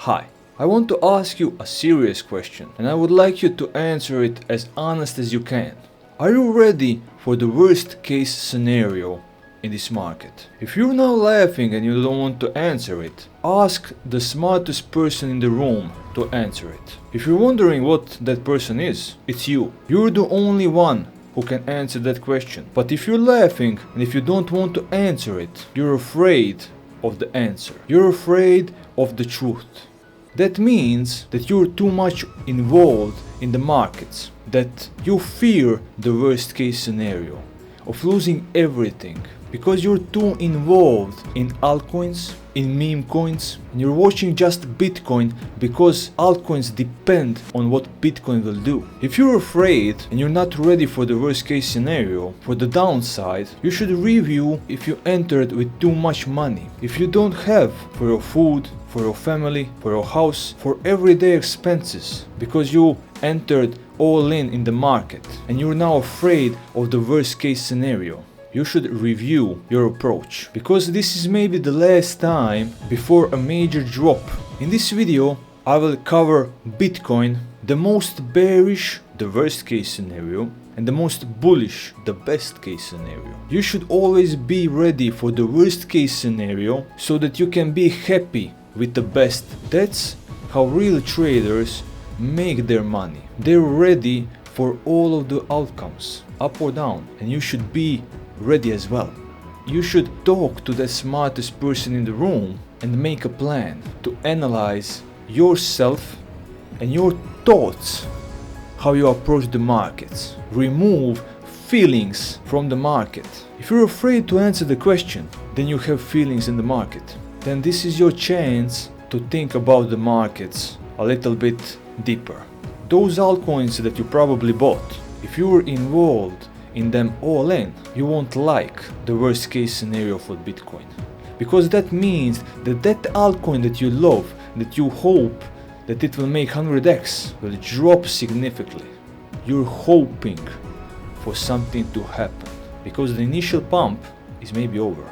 Hi, I want to ask you a serious question and I would like you to answer it as honest as you can. Are you ready for the worst case scenario in this market? If you're now laughing and you don't want to answer it, ask the smartest person in the room to answer it. If you're wondering what that person is, it's you. You're the only one who can answer that question. But if you're laughing and if you don't want to answer it, you're afraid of the answer. You're afraid of the truth. That means that you're too much involved in the markets, that you fear the worst case scenario of losing everything because you're too involved in altcoins, in meme coins, and you're watching just Bitcoin because altcoins depend on what Bitcoin will do. If you're afraid and you're not ready for the worst case scenario, for the downside, you should review if you entered with too much money. If you don't have for your food, for your family, for your house, for everyday expenses, because you entered all in the market and you're now afraid of the worst case scenario, you should review your approach, because this is maybe the last time before a major drop. In this video I will cover Bitcoin, the most bearish, the worst case scenario, and the most bullish, the best case scenario. You should always be ready for the worst case scenario so that you can be happy with the best. That's how real traders make their money. They're ready for all of the outcomes, up or down, and you should be ready as well. You should talk to the smartest person in the room and make a plan to analyze yourself and your thoughts, how you approach the markets. Remove feelings from the market. If you're afraid to answer the question, then you have feelings in the market. Then this is your chance to think about the markets a little bit deeper. Those altcoins that you probably bought, if you were involved in them all in, you won't like the worst case scenario for Bitcoin, because that means that that altcoin that you love, that you hope that it will make 100x, will drop significantly. You're hoping for something to happen because the initial pump is maybe over.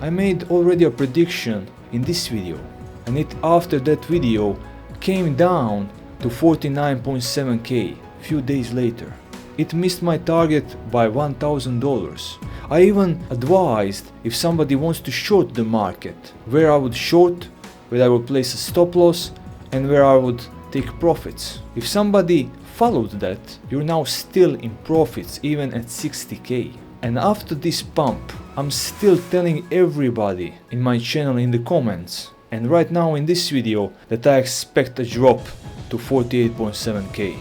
I made already a prediction in this video, and it after that video came down to 49.7k a few days later. It missed my target by $1,000. I even advised if somebody wants to short the market, where I would short, where I would place a stop loss, and where I would take profits. If somebody followed that, you're now still in profits even at 60k. And after this pump, I'm still telling everybody in my channel in the comments, and right now in this video, that I expect a drop to 48.7k.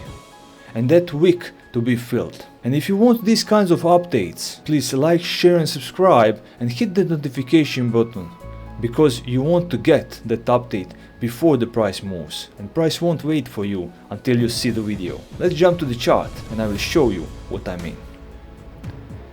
And that wick to be filled. And if you want these kinds of updates, please like, share and subscribe and hit the notification button, because you want to get that update before the price moves, and price won't wait for you until you see the video. Let's jump to the chart and I will show you what I mean.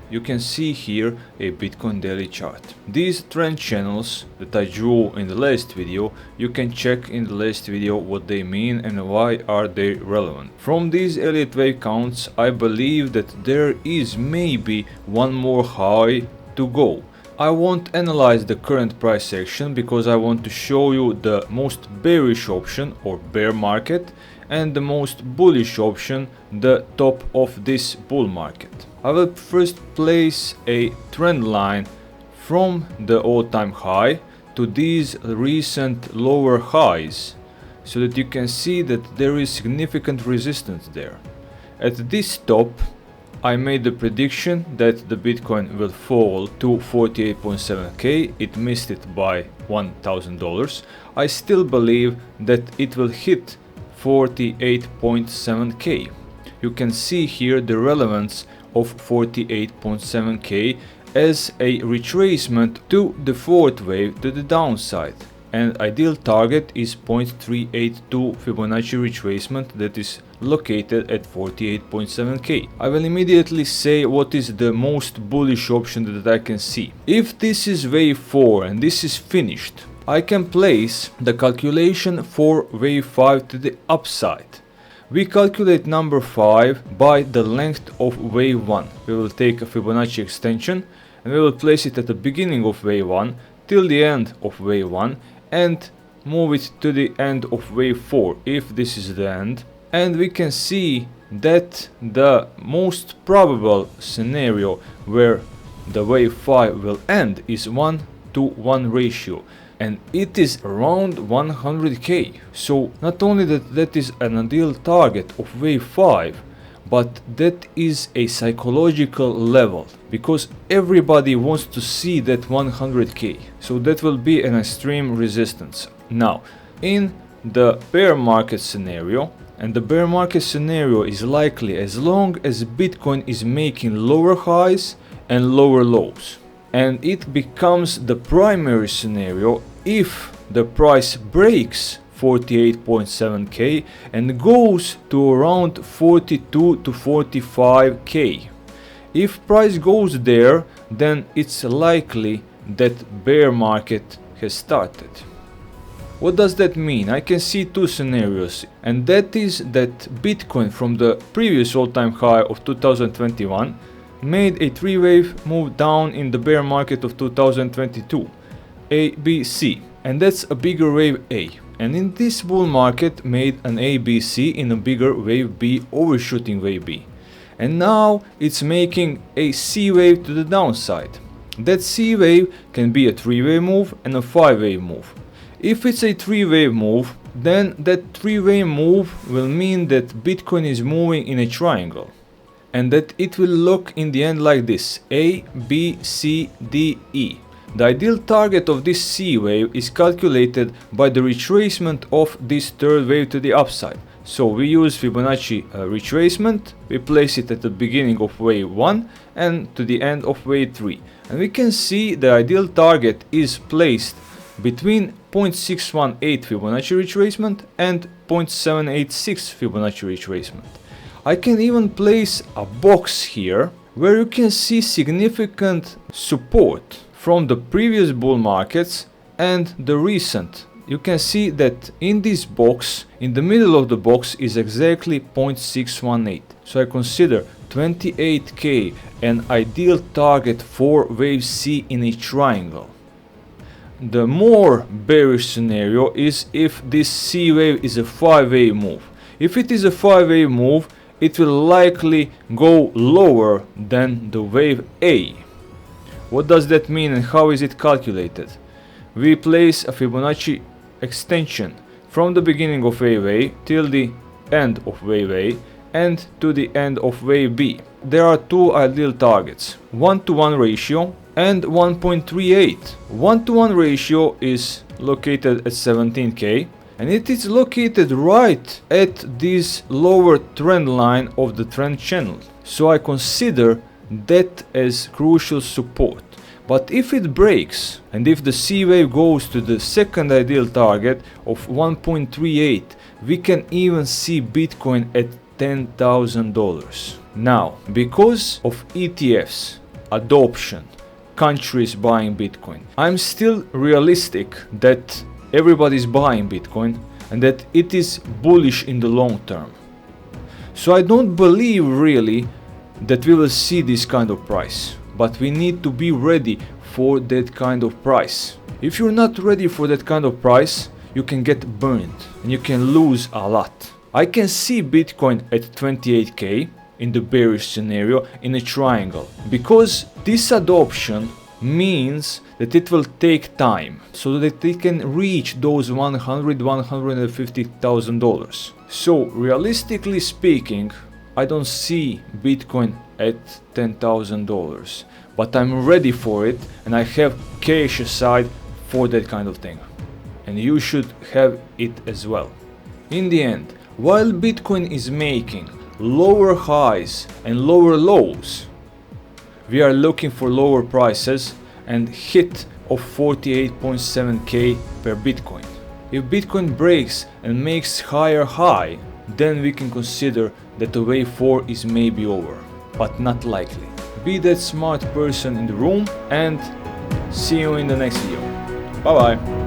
You can see here a Bitcoin daily chart. These trend channels that I drew in the last video, you can check in the last video what they mean and why are they relevant. From these Elliott wave counts, I believe that there is maybe one more high to go. I won't analyze the current price action because I want to show you the most bearish option or bear market and the most bullish option, the top of this bull market. I will first place a trend line from the all-time high to these recent lower highs, so that you can see that there is significant resistance there. At this top, I made the prediction that the Bitcoin will fall to 48.7k. It missed it by $1,000. I still believe that it will hit 48.7k. You can see here the relevance of 48.7k as a retracement to the fourth wave to the downside, and ideal target is 0.382 Fibonacci retracement that is located at 48.7k. I will immediately say what is the most bullish option that I can see. If this is wave 4 and this is finished, I can place the calculation for wave 5 to the upside. We calculate number 5 by the length of wave 1. We will take a Fibonacci extension and we will place it at the beginning of wave 1 till the end of wave 1 and move it to the end of wave 4 if this is the end, and we can see that the most probable scenario where the wave 5 will end is 1-to-1 ratio, and it is around 100k. So not only that is an ideal target of wave 5, but that is a psychological level, because everybody wants to see that 100k. So that will be an extreme resistance. Now, in the bear market scenario, and the bear market scenario is likely as long as Bitcoin is making lower highs and lower lows. And it becomes the primary scenario if the price breaks 48.7k and goes to around 42 to 45k. If price goes there, then it's likely that bear market has started. What does that mean? I can see two scenarios, and that is that Bitcoin from the previous all-time high of 2021 made a three-wave move down in the bear market of 2022, A, B, C, and that's a bigger wave A. And in this bull market made an A, B, C in a bigger wave B, overshooting wave B. And now it's making a C wave to the downside. That C wave can be a three-wave move and a five-wave move. If it's a three-wave move, then that three-wave move will mean that Bitcoin is moving in a triangle, and that it will look in the end like this: A, B, C, D, E. The ideal target of this C wave is calculated by the retracement of this third wave to the upside. So we use Fibonacci retracement, we place it at the beginning of wave 1 and to the end of wave 3. And we can see the ideal target is placed between 0.618 Fibonacci retracement and 0.786 Fibonacci retracement. I can even place a box here where you can see significant support from the previous bull markets and the recent. You can see that in this box, in the middle of the box is exactly 0.618. So I consider 28k an ideal target for wave C in a triangle. The more bearish scenario is if this C wave is a 5-wave move. If it is a 5-wave move, it will likely go lower than the wave A. What does that mean and how is it calculated? We place a Fibonacci extension from the beginning of wave A till the end of wave A and to the end of wave B. There are two ideal targets: 1-to-1 ratio and 1.38. 1-to-1 ratio is located at 17k, and it is located right at this lower trend line of the trend channel. So I consider that as crucial support. But if it breaks and if the C wave goes to the second ideal target of 1.38, we can even see Bitcoin at $10,000. Now, because of ETFs, adoption, countries buying Bitcoin, I'm still realistic that everybody's buying Bitcoin and that it is bullish in the long term. So I don't believe really that we will see this kind of price, but we need to be ready for that kind of price. If you're not ready for that kind of price, you can get burned and you can lose a lot. I can see Bitcoin at 28k in the bearish scenario in a triangle, because this adoption means that it will take time so that it can reach those $150,000. So realistically speaking, I don't see Bitcoin at $10,000, but I'm ready for it and I have cash aside for that kind of thing. And you should have it as well. In the end, while Bitcoin is making lower highs and lower lows, we are looking for lower prices and hit of 48.7k per Bitcoin. If Bitcoin breaks and makes higher high, then we can consider that the wave 4 is maybe over, but not likely. Be that smart person in the room and see you in the next video. Bye bye.